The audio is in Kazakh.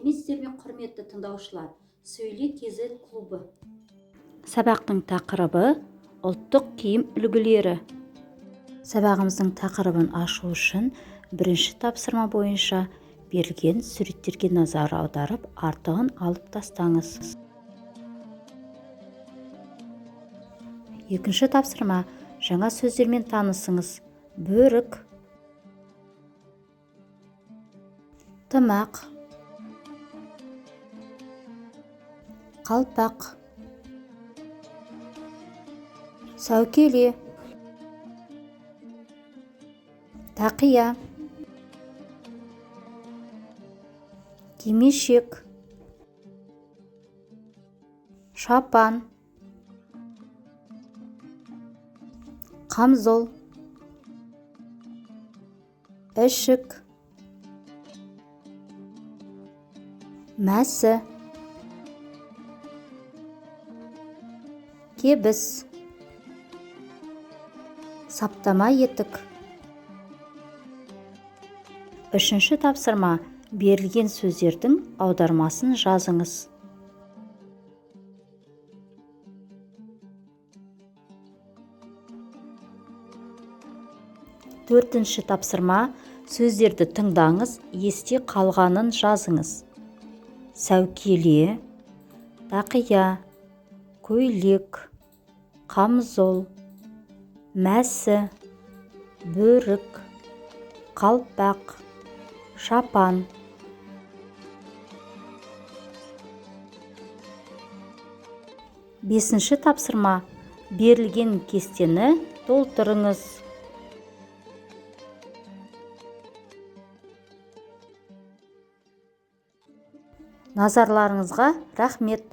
сәлеметсіздер ме, құрметті тыңдаушылар? Сөйле KZ клубы. Сабақтың тақырыбы ұлттық киім үлгілері. Сабағымыздың тақырыбын ашу үшін бірінші тапсырма бойынша берілген суреттерге назар аударып, артығын алып тастаңыз. Екінші тапсырма, жаңа сөздермен танысыңыз. Бөрік, тымақ, қалпақ, сәукеле, тақия, кимешек, шапан, қамзол, ішік, мәсі, кебіс, саптама етік. Үшінші тапсырма, берілген сөздердің аудармасын жазыңыз. Төртінші тапсырма, сөздерді тыңдаңыз, есте қалғанын жазыңыз. Сәукеле, тақия, көйлек, қамзол, мәсі, бөрік, қалпақ, шапан. Бесінші тапсырма, берілген кестені толтырыңыз. Назарларыңызға рахмет.